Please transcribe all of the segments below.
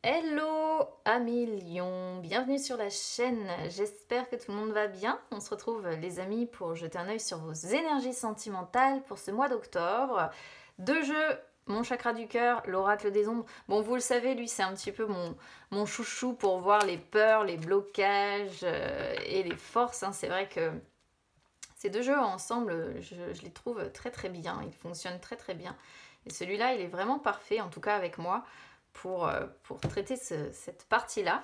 Hello amis lions, bienvenue sur la chaîne, j'espère que tout le monde va bien. On se retrouve les amis pour jeter un œil sur vos énergies sentimentales pour ce mois d'octobre. Deux jeux, mon chakra du cœur, l'oracle des ombres. Bon, vous le savez, lui c'est un petit peu mon chouchou pour voir les peurs, les blocages et les forces. C'est vrai que ces deux jeux ensemble, je les trouve très très bien, ils fonctionnent très très bien. Et celui-là, il est vraiment parfait, en tout cas avec moi, pour traiter cette partie-là.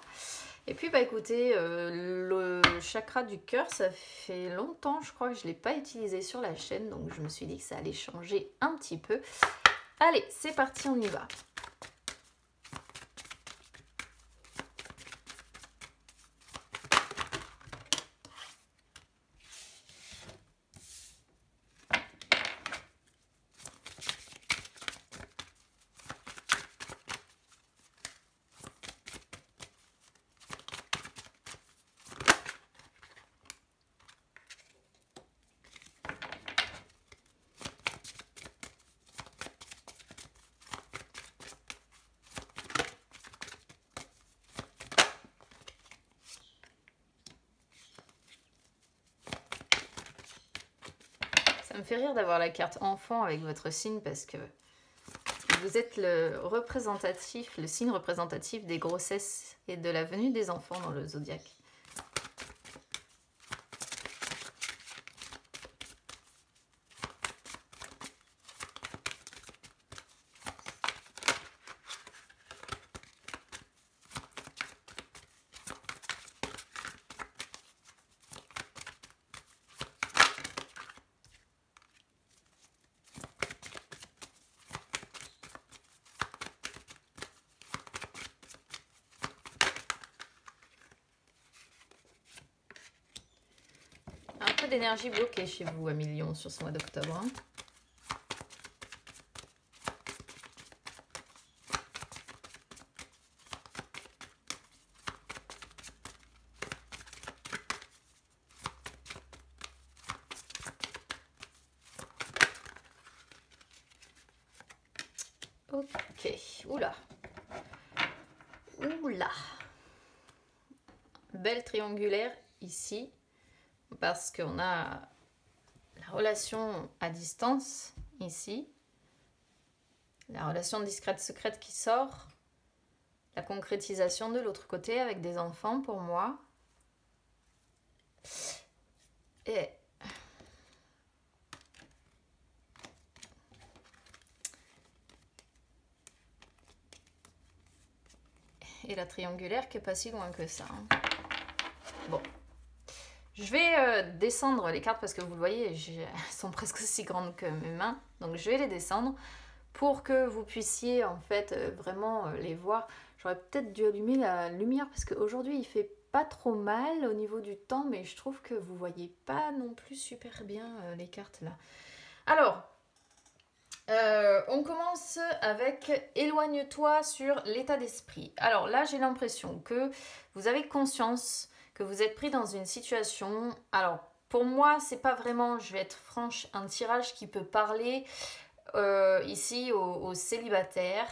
Et puis, bah écoutez, le chakra du cœur, ça fait longtemps, je crois que je ne l'ai pas utilisé sur la chaîne, donc je me suis dit que ça allait changer un petit peu. Allez, c'est parti, on y va. Ça me fait rire d'avoir la carte enfant avec votre signe parce que vous êtes le signe représentatif des grossesses et de la venue des enfants dans le zodiaque. Un peu d'énergie bloquée chez vous, amis lions, sur ce mois d'octobre. Ok, oula. Oula. Belle triangulaire ici, parce qu'on a la relation à distance ici, la relation discrète secrète qui sort, la concrétisation de l'autre côté avec des enfants pour moi. Et la triangulaire qui est pas si loin que ça. Bon. Je vais descendre les cartes parce que vous le voyez, elles sont presque aussi grandes que mes mains. Donc je vais les descendre pour que vous puissiez en fait vraiment les voir. J'aurais peut-être dû allumer la lumière parce qu'aujourd'hui il fait pas trop mal au niveau du temps, mais je trouve que vous voyez pas non plus super bien les cartes là. Alors, on commence avec éloigne-toi sur l'état d'esprit. Alors là, j'ai l'impression que vous avez conscience que vous êtes pris dans une situation. Alors, pour moi, c'est pas vraiment, je vais être franche, un tirage qui peut parler ici aux célibataires.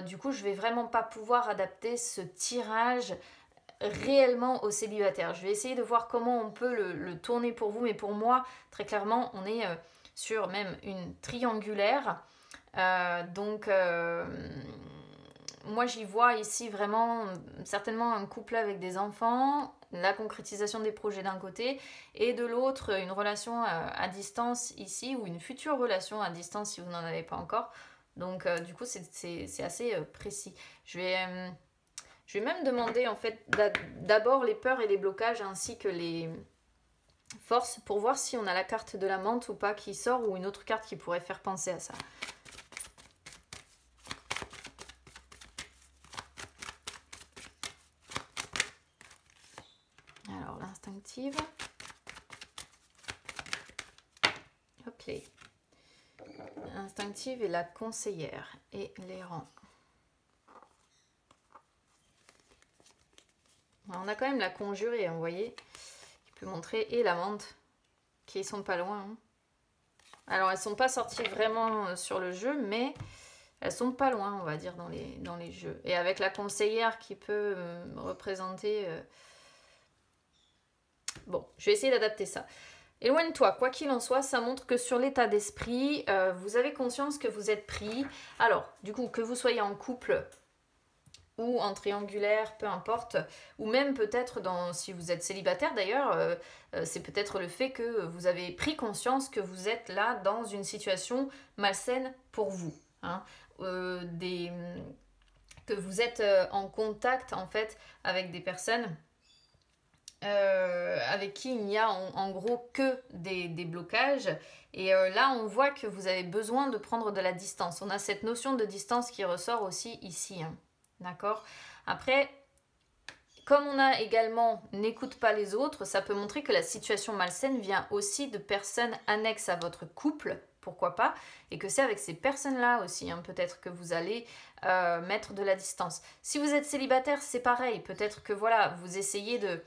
Du coup, je vais vraiment pas pouvoir adapter ce tirage réellement aux célibataires. Je vais essayer de voir comment on peut le tourner pour vous, mais pour moi, très clairement, on est sur même une triangulaire. Moi j'y vois ici vraiment certainement un couple avec des enfants, la concrétisation des projets d'un côté, et de l'autre une relation à distance ici, ou une future relation à distance si vous n'en avez pas encore. Donc du coup c'est assez précis. Je vais même demander en fait d'abord les peurs et les blocages ainsi que les forces pour voir si on a la carte de la menthe ou pas qui sort, ou une autre carte qui pourrait faire penser à ça. Alors l'instinctive. Ok. L'instinctive et la conseillère et l'errant. On a quand même la conjurée, vous voyez, qui peut montrer, et la menthe, qui sont pas loin. Alors elles sont pas sorties vraiment sur le jeu, mais Elles sont pas loin, on va dire, dans les jeux. Et avec la conseillère qui peut représenter... Bon, je vais essayer d'adapter ça. Éloigne-toi, quoi qu'il en soit, ça montre que sur l'état d'esprit, vous avez conscience que vous êtes pris. Alors, du coup, que vous soyez en couple ou en triangulaire, peu importe, ou même peut-être si vous êtes célibataire d'ailleurs, c'est peut-être le fait que vous avez pris conscience que vous êtes là dans une situation malsaine pour vous. Hein. Que vous êtes en contact en fait avec des personnes avec qui il n'y a en gros que des blocages. Et là, on voit que vous avez besoin de prendre de la distance. On a cette notion de distance qui ressort aussi ici. Hein. D'accord ? Après, comme on a également n'écoute pas les autres, ça peut montrer que la situation malsaine vient aussi de personnes annexes à votre couple, pourquoi pas, et que c'est avec ces personnes-là aussi, hein, peut-être que vous allez mettre de la distance. Si vous êtes célibataire, c'est pareil, peut-être que voilà, vous essayez de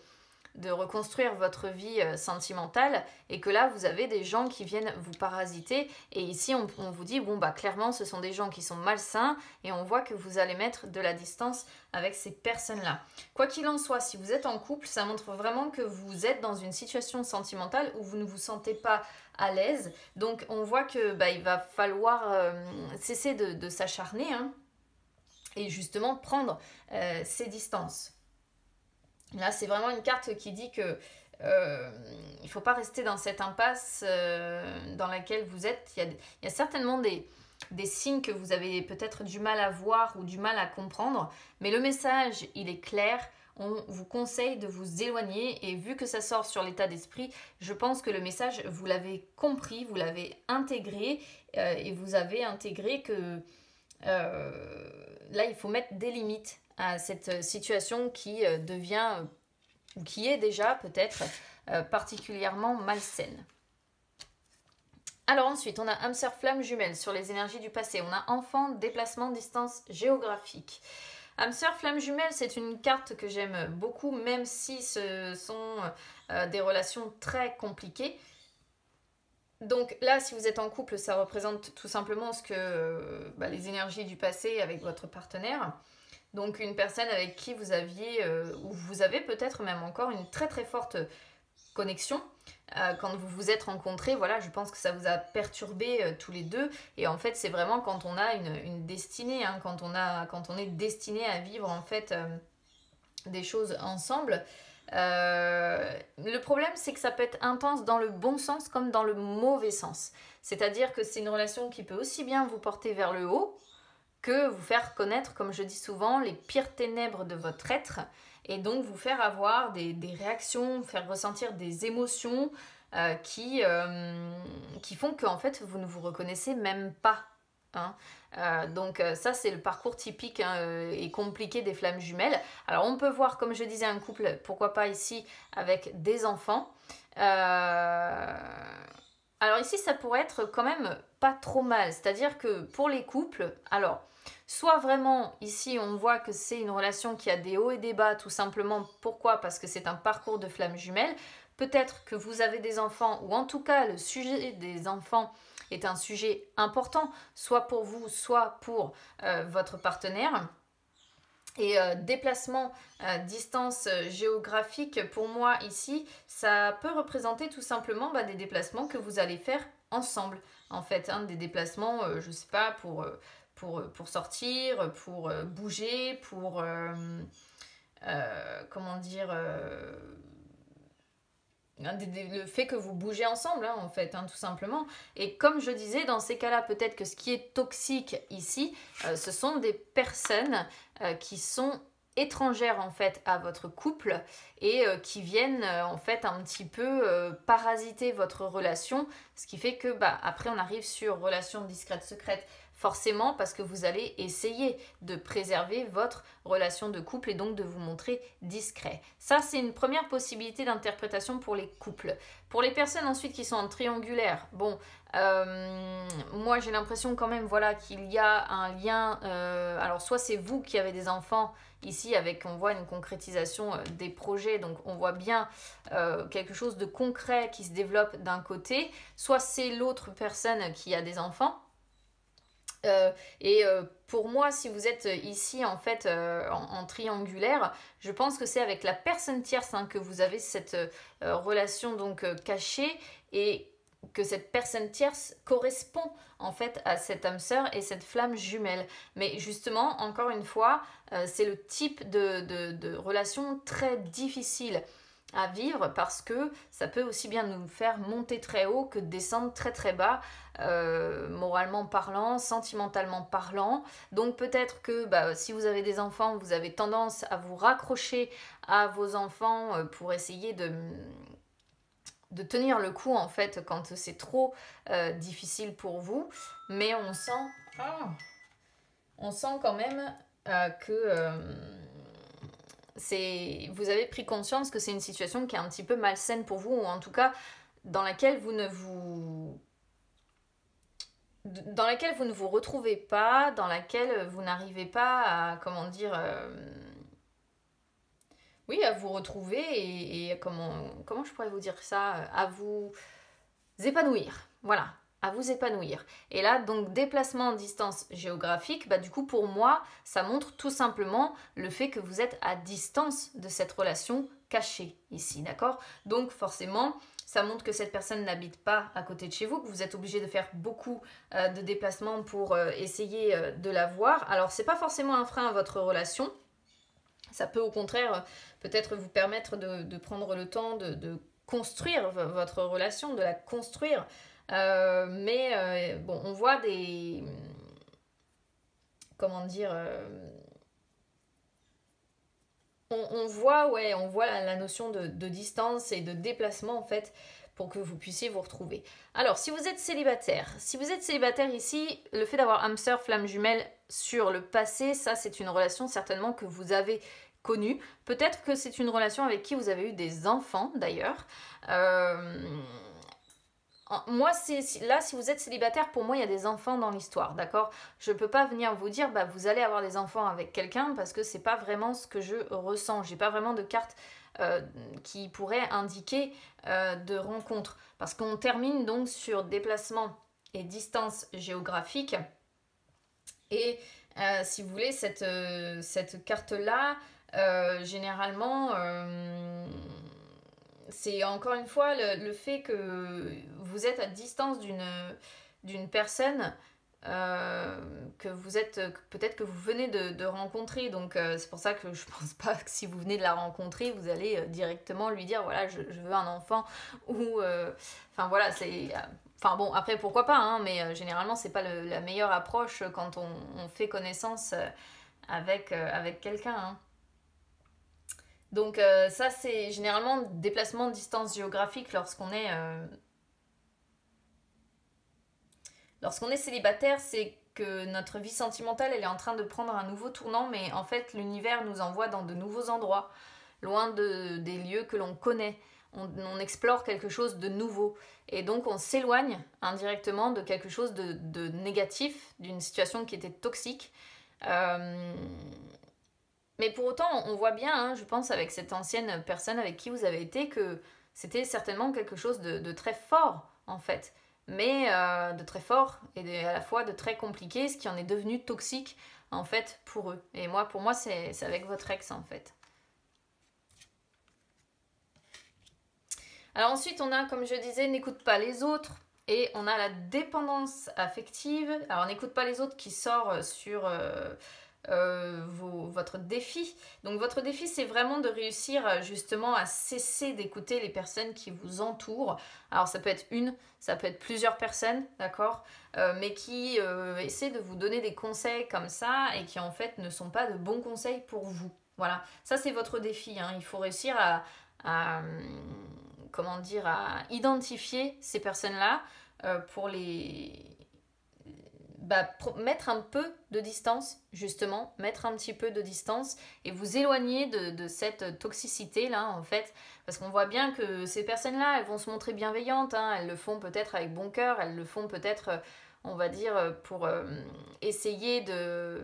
reconstruire votre vie sentimentale et que là vous avez des gens qui viennent vous parasiter et ici on vous dit bon bah clairement ce sont des gens qui sont malsains et on voit que vous allez mettre de la distance avec ces personnes là. Quoi qu'il en soit, si vous êtes en couple, ça montre vraiment que vous êtes dans une situation sentimentale où vous ne vous sentez pas à l'aise, donc on voit que bah, il va falloir cesser de s'acharner hein, et justement prendre ces distances. Là, c'est vraiment une carte qui dit que il ne faut pas rester dans cette impasse dans laquelle vous êtes. Il y a certainement des signes que vous avez peut-être du mal à voir ou du mal à comprendre, mais le message, il est clair. On vous conseille de vous éloigner et vu que ça sort sur l'état d'esprit, je pense que le message, vous l'avez compris, vous l'avez intégré et vous avez intégré que là, il faut mettre des limites à cette situation qui devient, ou qui est déjà peut-être particulièrement malsaine. Alors ensuite, on a âme sœur flamme jumelle sur les énergies du passé. On a enfant, déplacement, distance géographique. Âme sœur flamme jumelle, c'est une carte que j'aime beaucoup, même si ce sont des relations très compliquées. Donc là, si vous êtes en couple, ça représente tout simplement ce que les énergies du passé avec votre partenaire. Donc une personne avec qui vous aviez, ou vous avez peut-être même encore une très très forte connexion. Quand vous vous êtes rencontrés, voilà, je pense que ça vous a perturbé tous les deux. Et en fait, c'est vraiment quand on a une destinée, hein, quand on est destiné à vivre en fait des choses ensemble. Le problème, c'est que ça peut être intense dans le bon sens comme dans le mauvais sens. C'est-à-dire que c'est une relation qui peut aussi bien vous porter vers le haut, que vous faire connaître, comme je dis souvent, les pires ténèbres de votre être et donc vous faire avoir des réactions, faire ressentir des émotions qui font qu'en fait vous ne vous reconnaissez même pas. Hein. Donc ça c'est le parcours typique et compliqué des flammes jumelles. Alors on peut voir, comme je disais, un couple, pourquoi pas ici, avec des enfants. Alors ici ça pourrait être quand même pas trop mal, c'est-à-dire que pour les couples, alors soit vraiment ici on voit que c'est une relation qui a des hauts et des bas, tout simplement. Pourquoi ? Parce que c'est un parcours de flammes jumelles. Peut-être que vous avez des enfants, ou en tout cas le sujet des enfants est un sujet important, soit pour vous, soit pour votre partenaire. Et déplacement, distance géographique, pour moi ici, ça peut représenter tout simplement des déplacements que vous allez faire ensemble. En fait, hein, des déplacements, je ne sais pas, pour sortir, pour bouger, pour, comment dire... le fait que vous bougez ensemble, hein, en fait, hein, tout simplement. Et comme je disais, dans ces cas-là, peut-être que ce qui est toxique ici, ce sont des personnes qui sont étrangères, en fait, à votre couple et qui viennent, en fait, un petit peu parasiter votre relation, ce qui fait que, après, on arrive sur relation discrète, secrète, forcément parce que vous allez essayer de préserver votre relation de couple et donc de vous montrer discret. Ça, c'est une première possibilité d'interprétation pour les couples. Pour les personnes ensuite qui sont en triangulaire, bon, moi j'ai l'impression quand même, voilà, qu'il y a un lien, alors soit c'est vous qui avez des enfants ici, avec, on voit une concrétisation des projets, donc on voit bien quelque chose de concret qui se développe d'un côté, soit c'est l'autre personne qui a des enfants. Pour moi, si vous êtes ici en fait en triangulaire, je pense que c'est avec la personne tierce que vous avez cette relation donc cachée et que cette personne tierce correspond en fait à cette âme sœur et cette flamme jumelle. Mais justement, encore une fois, c'est le type de relation très difficile à vivre parce que ça peut aussi bien nous faire monter très haut que descendre très très bas, moralement parlant, sentimentalement parlant. Donc peut-être que si vous avez des enfants, vous avez tendance à vous raccrocher à vos enfants pour essayer de tenir le coup en fait quand c'est trop difficile pour vous. Mais on sent quand même que vous avez pris conscience que c'est une situation qui est un petit peu malsaine pour vous, ou en tout cas dans laquelle vous ne vous retrouvez pas, dans laquelle vous n'arrivez pas à, comment dire, oui, à vous retrouver et comment je pourrais vous dire ça, à vous épanouir, voilà, à vous épanouir. Et là, donc, déplacement en distance géographique, du coup, pour moi, ça montre tout simplement le fait que vous êtes à distance de cette relation cachée ici, d'accord? Donc, forcément, ça montre que cette personne n'habite pas à côté de chez vous, que vous êtes obligé de faire beaucoup de déplacements pour essayer de la voir. Alors, c'est pas forcément un frein à votre relation. Ça peut au contraire peut-être vous permettre de prendre le temps de construire votre relation, de la construire. Bon, on voit des... Comment dire on voit la notion de distance et de déplacement en fait pour que vous puissiez vous retrouver. Alors, si vous êtes célibataire ici, le fait d'avoir âme sœur, flamme jumelle sur le passé, ça c'est une relation certainement que vous avez connue. Peut-être que c'est une relation avec qui vous avez eu des enfants d'ailleurs. Moi, là, si vous êtes célibataire, pour moi, il y a des enfants dans l'histoire, d'accord? Je ne peux pas venir vous dire, vous allez avoir des enfants avec quelqu'un, parce que c'est pas vraiment ce que je ressens. J'ai pas vraiment de carte qui pourrait indiquer de rencontre. Parce qu'on termine donc sur déplacement et distance géographique. Et si vous voulez, cette carte-là, généralement... c'est encore une fois le fait que vous êtes à distance d'une personne que vous êtes peut-être que vous venez de rencontrer, donc c'est pour ça que je pense pas que si vous venez de la rencontrer vous allez directement lui dire voilà je veux un enfant ou enfin voilà c'est enfin bon après pourquoi pas hein, mais généralement c'est pas la meilleure approche quand on fait connaissance avec quelqu'un hein. Donc ça c'est généralement déplacement de distance géographique lorsqu'on est célibataire, c'est que notre vie sentimentale elle est en train de prendre un nouveau tournant, mais en fait l'univers nous envoie dans de nouveaux endroits, loin des lieux que l'on connaît. On explore quelque chose de nouveau et donc on s'éloigne indirectement de quelque chose de négatif, d'une situation qui était toxique. Mais pour autant, on voit bien, hein, je pense, avec cette ancienne personne avec qui vous avez été, que c'était certainement quelque chose de très fort, en fait. Mais de très fort et à la fois de très compliqué, ce qui en est devenu toxique, en fait, pour eux. Et pour moi, c'est avec votre ex, en fait. Alors ensuite, on a, comme je disais, n'écoute pas les autres. Et on a la dépendance affective. Alors, n'écoute pas les autres qui sort sur... votre défi. Donc votre défi c'est vraiment de réussir justement à cesser d'écouter les personnes qui vous entourent. Alors ça peut être ça peut être plusieurs personnes, d'accord, mais qui essaient de vous donner des conseils comme ça et qui en fait ne sont pas de bons conseils pour vous. Voilà, ça c'est votre défi, hein. Il faut réussir à comment dire, à identifier ces personnes-là pour mettre un peu de distance, justement, mettre un petit peu de distance et vous éloigner de cette toxicité-là, en fait, parce qu'on voit bien que ces personnes-là, elles vont se montrer bienveillantes, hein, elles le font peut-être avec bon cœur, elles le font peut-être, on va dire, pour essayer de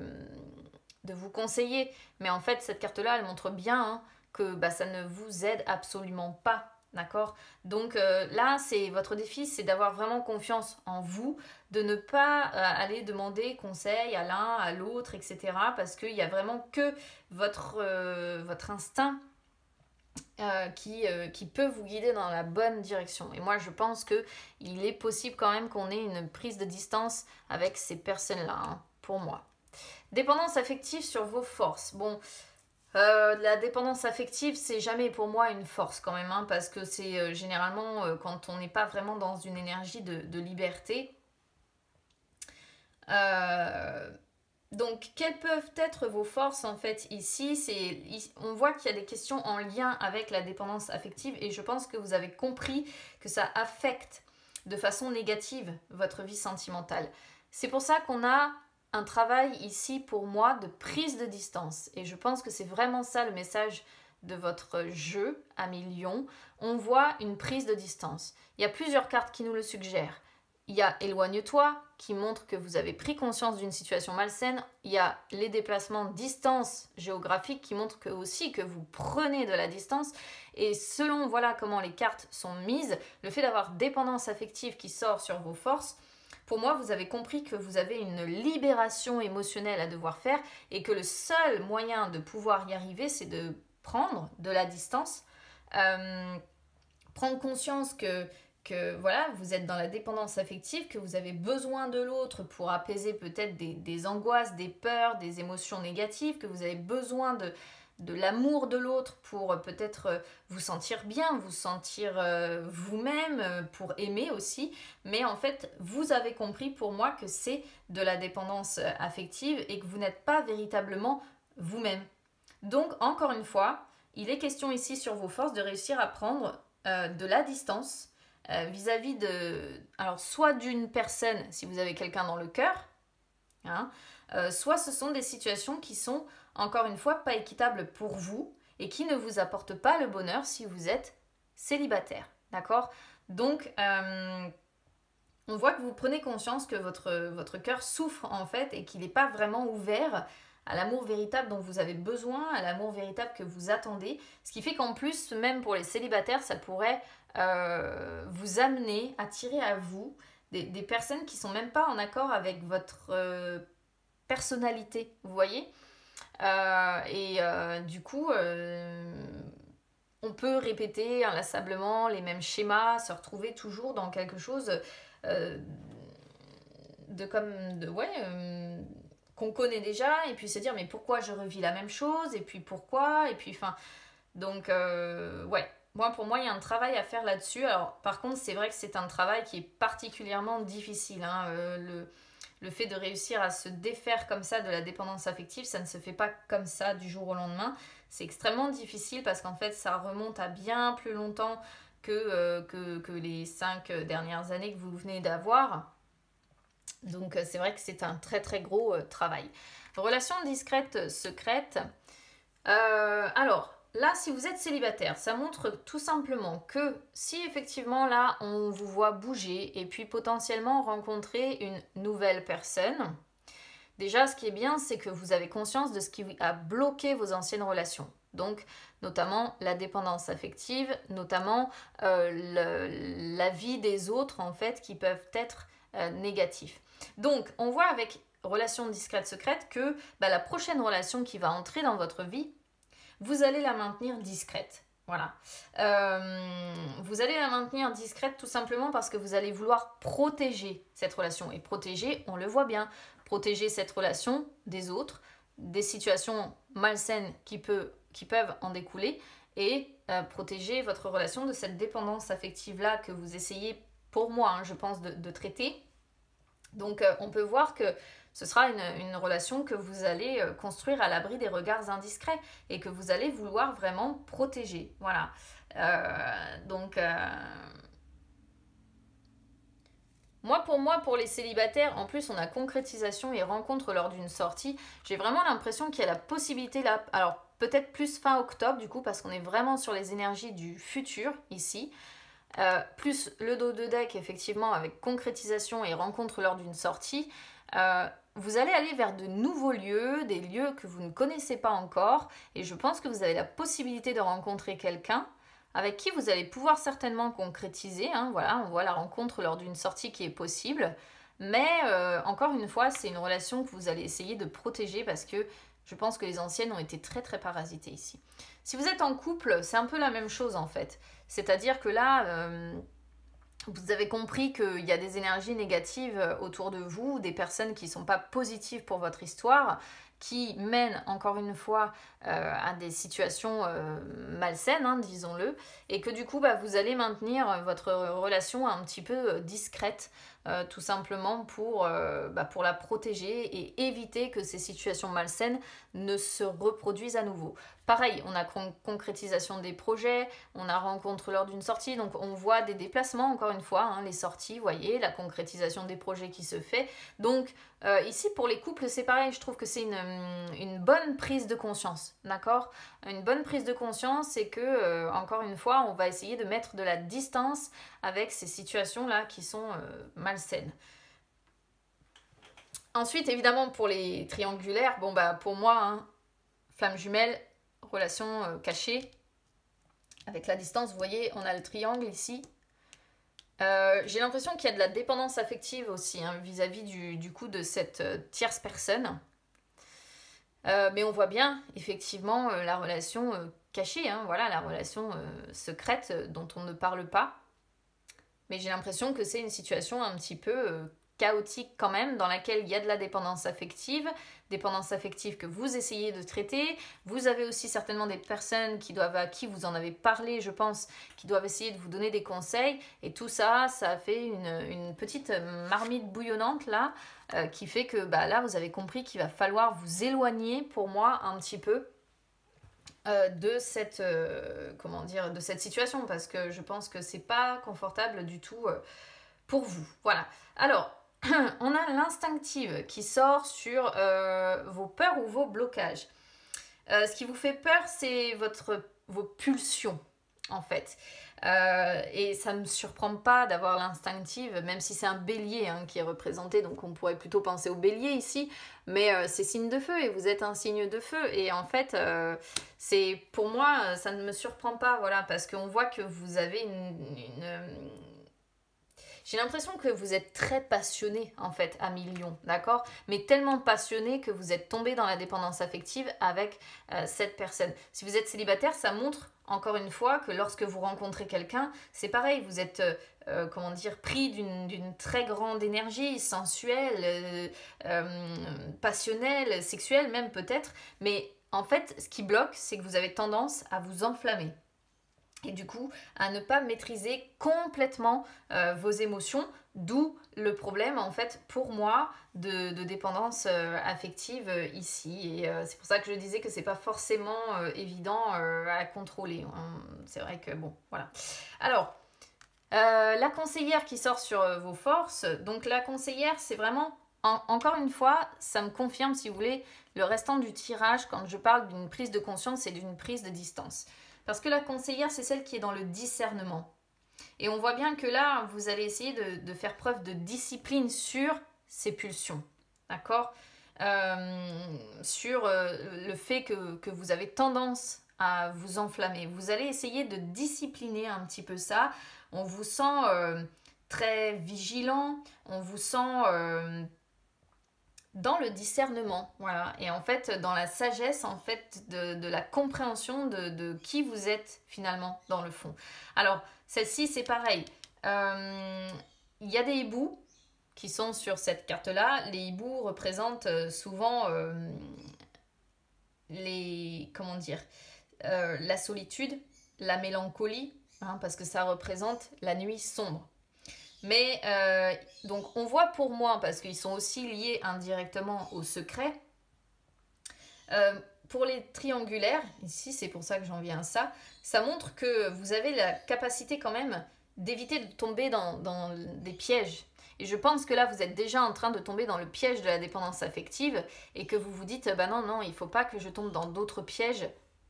vous conseiller, mais en fait, cette carte-là, elle montre bien hein, que ça ne vous aide absolument pas d'accord? Donc là, c'est votre défi, c'est d'avoir vraiment confiance en vous, de ne pas aller demander conseil à l'un, à l'autre, etc. Parce qu'il n'y a vraiment que votre instinct qui peut vous guider dans la bonne direction. Et moi, je pense qu'il est possible quand même qu'on ait une prise de distance avec ces personnes-là, hein, pour moi. Dépendance affective sur vos forces. Bon, la dépendance affective, c'est jamais pour moi une force quand même, hein, parce que c'est généralement quand on n'est pas vraiment dans une énergie de liberté. Donc, quelles peuvent être vos forces en fait ici? On voit qu'il y a des questions en lien avec la dépendance affective et je pense que vous avez compris que ça affecte de façon négative votre vie sentimentale. C'est pour ça qu'on a un travail ici pour moi de prise de distance et je pense que c'est vraiment ça le message de votre jeu, Ami Lion. On voit une prise de distance. Il y a plusieurs cartes qui nous le suggèrent. Il y a éloigne-toi qui montre que vous avez pris conscience d'une situation malsaine. Il y a les déplacements distance géographique qui montrent que aussi que vous prenez de la distance. Et selon voilà comment les cartes sont mises, le fait d'avoir dépendance affective qui sort sur vos forces, pour moi, vous avez compris que vous avez une libération émotionnelle à devoir faire et que le seul moyen de pouvoir y arriver, c'est de prendre de la distance, prendre conscience que voilà, vous êtes dans la dépendance affective, que vous avez besoin de l'autre pour apaiser peut-être des angoisses, des peurs, des émotions négatives, que vous avez besoin de l'amour de l'autre pour peut-être vous sentir bien, vous sentir vous-même, pour aimer aussi. Mais en fait, vous avez compris pour moi que c'est de la dépendance affective et que vous n'êtes pas véritablement vous-même. Donc, encore une fois, il est question ici sur vos forces de réussir à prendre de la distance vis-à-vis de, alors soit d'une personne si vous avez quelqu'un dans le cœur, hein, soit ce sont des situations qui sont encore une fois pas équitables pour vous et qui ne vous apportent pas le bonheur si vous êtes célibataire, d'accord? Donc on voit que vous prenez conscience que votre cœur souffre en fait et qu'il n'est pas vraiment ouvert à l'amour véritable dont vous avez besoin, à l'amour véritable que vous attendez. Ce qui fait qu'en plus, même pour les célibataires, ça pourrait vous amener, attirer à vous des personnes qui sont même pas en accord avec votre personnalité, vous voyez. Du coup, on peut répéter inlassablement les mêmes schémas, se retrouver toujours dans quelque chose qu'on connaît déjà, et puis se dire mais pourquoi je revis la même chose, et puis pourquoi, et puis enfin, donc ouais. Pour moi, il y a un travail à faire là-dessus. Alors, par contre, c'est vrai que c'est un travail qui est particulièrement difficile, hein. Le fait de réussir à se défaire comme ça de la dépendance affective, ça ne se fait pas comme ça du jour au lendemain. C'est extrêmement difficile parce qu'en fait, ça remonte à bien plus longtemps que les 5 dernières années que vous venez d'avoir. Donc, c'est vrai que c'est un très très gros travail. Relation discrète, secrète. Alors, là, si vous êtes célibataire, ça montre tout simplement que si effectivement là, on vous voit bouger et puis potentiellement rencontrer une nouvelle personne, déjà, ce qui est bien, c'est que vous avez conscience de ce qui a bloqué vos anciennes relations. Donc, notamment la dépendance affective, notamment la vie des autres, en fait, qui peuvent être négatifs. Donc, on voit avec relation discrète secrète que la prochaine relation qui va entrer dans votre vie, vous allez la maintenir discrète. Voilà. Vous allez la maintenir discrète tout simplement parce que vous allez vouloir protéger cette relation. Et protéger, on le voit bien, protéger cette relation des autres, des situations malsaines qui peuvent en découler, et protéger votre relation de cette dépendance affective-là que vous essayez, pour moi, hein, je pense, de traiter. Donc on peut voir que ce sera une relation que vous allez construire à l'abri des regards indiscrets et que vous allez vouloir vraiment protéger. Voilà. Pour les célibataires, en plus on a concrétisation et rencontre lors d'une sortie. J'ai vraiment l'impression qu'il y a la possibilité là, alors peut-être plus fin octobre du coup parce qu'on est vraiment sur les énergies du futur ici. Plus le dos de deck effectivement avec concrétisation et rencontre lors d'une sortie, vous allez aller vers de nouveaux lieux, des lieux que vous ne connaissez pas encore, et je pense que vous avez la possibilité de rencontrer quelqu'un avec qui vous allez pouvoir certainement concrétiser, hein, voilà, on voit la rencontre lors d'une sortie qui est possible, mais encore une fois, c'est une relation que vous allez essayer de protéger parce que je pense que les anciennes ont été très très parasitées ici. Si vous êtes en couple, c'est un peu la même chose en fait. C'est-à-dire que là, vous avez compris qu'il y a des énergies négatives autour de vous, des personnes qui ne sont pas positives pour votre histoire, qui mènent encore une fois à des situations malsaines, hein, disons-le, et que du coup vous allez maintenir votre relation un petit peu discrète, tout simplement pour la protéger et éviter que ces situations malsaines ne se reproduisent à nouveau. Pareil, on a concrétisation des projets, on a rencontre lors d'une sortie, donc on voit des déplacements, encore une fois, hein, les sorties, vous voyez, la concrétisation des projets qui se fait. Donc ici, pour les couples, c'est pareil, je trouve que c'est une bonne prise de conscience, d'accord? Une bonne prise de conscience, c'est que, encore une fois, on va essayer de mettre de la distance avec ces situations-là qui sont malsaines. Ensuite, évidemment, pour les triangulaires, pour moi, hein, flamme jumelle, relation cachée, avec la distance, vous voyez, on a le triangle ici. J'ai l'impression qu'il y a de la dépendance affective aussi, hein, vis-à-vis du coup de cette tierce personne. Mais on voit bien, effectivement, la relation cachée, hein, voilà, la relation secrète dont on ne parle pas. Mais j'ai l'impression que c'est une situation un petit peu chaotique quand même, dans laquelle il y a de la dépendance affective que vous essayez de traiter. Vous avez aussi certainement des personnes à qui vous en avez parlé, je pense, qui doivent essayer de vous donner des conseils. Et tout ça, ça a fait une petite marmite bouillonnante là, qui fait que là, vous avez compris qu'il va falloir vous éloigner, pour moi, un petit peu de cette situation, parce que je pense que c'est pas confortable du tout pour vous. Voilà. Alors, on a l'instinctive qui sort sur vos peurs ou vos blocages. Ce qui vous fait peur, c'est vos pulsions, en fait. Et ça ne me surprend pas d'avoir l'instinctive, même si c'est un bélier hein, qui est représenté, donc on pourrait plutôt penser au bélier ici, mais c'est signe de feu et vous êtes un signe de feu. Et en fait, pour moi, ça ne me surprend pas, voilà, parce qu'on voit que vous avez j'ai l'impression que vous êtes très passionné en fait à millions, d'accord? Mais tellement passionné que vous êtes tombé dans la dépendance affective avec cette personne. Si vous êtes célibataire, ça montre encore une fois que lorsque vous rencontrez quelqu'un, c'est pareil, vous êtes pris d'une très grande énergie sensuelle, passionnelle, sexuelle même peut-être, mais en fait ce qui bloque, c'est que vous avez tendance à vous enflammer. Et du coup, à ne pas maîtriser complètement vos émotions, d'où le problème, en fait, pour moi, de dépendance affective ici. Et c'est pour ça que je disais que c'est pas forcément évident à contrôler. C'est vrai que, bon, voilà. Alors, la conseillère qui sort sur vos forces, donc la conseillère, c'est vraiment, encore une fois, ça me confirme, si vous voulez, le restant du tirage, quand je parle d'une prise de conscience et d'une prise de distance. Parce que la conseillère, c'est celle qui est dans le discernement. Et on voit bien que là, vous allez essayer de faire preuve de discipline sur ces pulsions. D'accord ? Sur le fait que vous avez tendance à vous enflammer. Vous allez essayer de discipliner un petit peu ça. On vous sent très vigilant. On vous sent dans le discernement, voilà, et en fait dans la sagesse en fait de la compréhension de qui vous êtes finalement dans le fond. Alors celle-ci c'est pareil, il y a des hiboux qui sont sur cette carte là. Les hiboux représentent souvent la solitude, la mélancolie, hein, parce que ça représente la nuit sombre. Mais donc on voit pour moi, parce qu'ils sont aussi liés indirectement au secret, pour les triangulaires, ici c'est pour ça que j'en viens à ça, ça montre que vous avez la capacité quand même d'éviter de tomber dans des pièges. Et je pense que là vous êtes déjà en train de tomber dans le piège de la dépendance affective et que vous vous dites non, il ne faut pas que je tombe dans d'autres pièges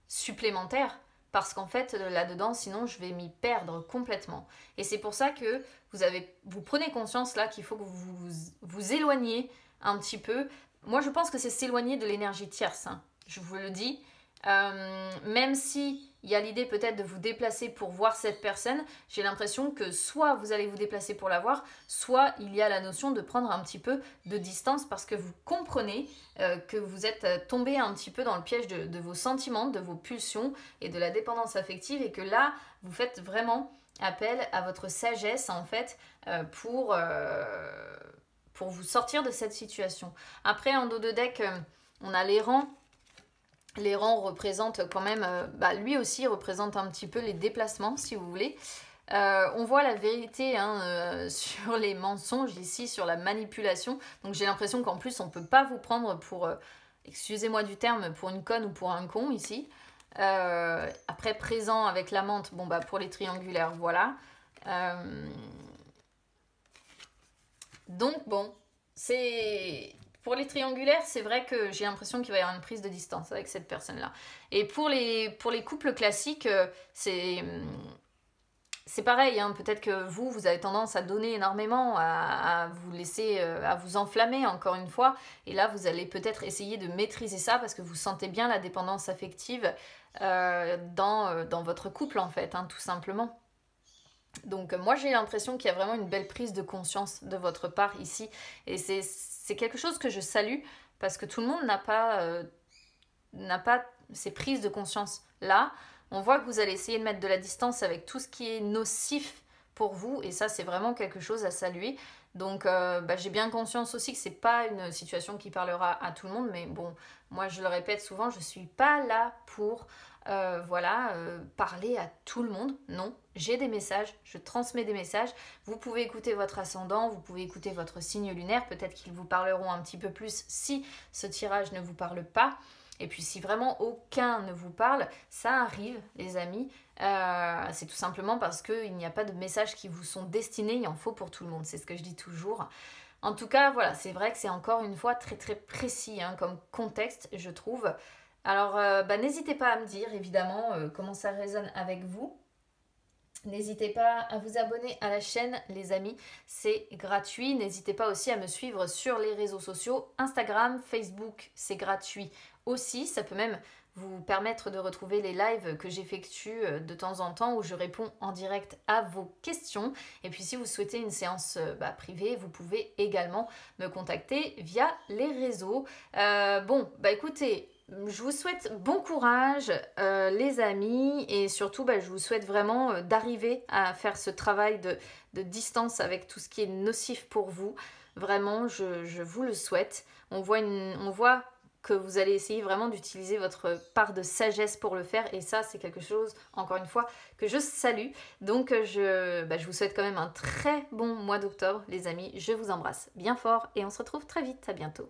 supplémentaires. Parce qu'en fait, là-dedans, sinon, je vais m'y perdre complètement. Et c'est pour ça que vous prenez conscience là qu'il faut que vous vous éloigniez un petit peu. Moi, je pense que c'est s'éloigner de l'énergie tierce. Hein. Je vous le dis. Même si il y a l'idée peut-être de vous déplacer pour voir cette personne, j'ai l'impression que soit vous allez vous déplacer pour la voir, soit il y a la notion de prendre un petit peu de distance parce que vous comprenez que vous êtes tombé un petit peu dans le piège de vos sentiments, de vos pulsions et de la dépendance affective et que là, vous faites vraiment appel à votre sagesse en fait pour vous sortir de cette situation. Après, en dos de deck, on a l'errant. L'errant représente quand même, lui aussi représente un petit peu les déplacements, si vous voulez. On voit la vérité sur les mensonges ici, sur la manipulation. Donc j'ai l'impression qu'en plus, on ne peut pas vous prendre pour, excusez-moi du terme, pour une conne ou pour un con ici. Après, présent avec la menthe, pour les triangulaires, voilà. Donc bon, c'est... Pour les triangulaires, c'est vrai que j'ai l'impression qu'il va y avoir une prise de distance avec cette personne-là. Et pour les couples classiques, c'est pareil. Hein. Peut-être que vous avez tendance à donner énormément, à vous laisser, à vous enflammer encore une fois. Et là, vous allez peut-être essayer de maîtriser ça parce que vous sentez bien la dépendance affective dans votre couple, en fait, tout simplement. Donc moi j'ai l'impression qu'il y a vraiment une belle prise de conscience de votre part ici et c'est quelque chose que je salue parce que tout le monde n'a pas ces prises de conscience là. On voit que vous allez essayer de mettre de la distance avec tout ce qui est nocif pour vous et ça c'est vraiment quelque chose à saluer. Donc j'ai bien conscience aussi que c'est pas une situation qui parlera à tout le monde mais bon, moi je le répète souvent, je suis pas là pour parler à tout le monde. Non, j'ai des messages, je transmets des messages. Vous pouvez écouter votre ascendant, vous pouvez écouter votre signe lunaire. Peut-être qu'ils vous parleront un petit peu plus si ce tirage ne vous parle pas. Et puis si vraiment aucun ne vous parle, ça arrive les amis. C'est tout simplement parce qu'il n'y a pas de messages qui vous sont destinés, il en faut pour tout le monde. C'est ce que je dis toujours. En tout cas, voilà, c'est vrai que c'est encore une fois très très précis comme contexte, je trouve. Alors, n'hésitez pas à me dire, évidemment, comment ça résonne avec vous. N'hésitez pas à vous abonner à la chaîne, les amis, c'est gratuit. N'hésitez pas aussi à me suivre sur les réseaux sociaux, Instagram, Facebook, c'est gratuit aussi. Ça peut même vous permettre de retrouver les lives que j'effectue de temps en temps où je réponds en direct à vos questions. Et puis si vous souhaitez une séance privée, vous pouvez également me contacter via les réseaux. Écoutez... Je vous souhaite bon courage les amis et surtout je vous souhaite vraiment d'arriver à faire ce travail de distance avec tout ce qui est nocif pour vous. Vraiment, je vous le souhaite. On voit que vous allez essayer vraiment d'utiliser votre part de sagesse pour le faire et ça c'est quelque chose, encore une fois, que je salue. Donc je vous souhaite quand même un très bon mois d'octobre les amis. Je vous embrasse bien fort et on se retrouve très vite. À bientôt.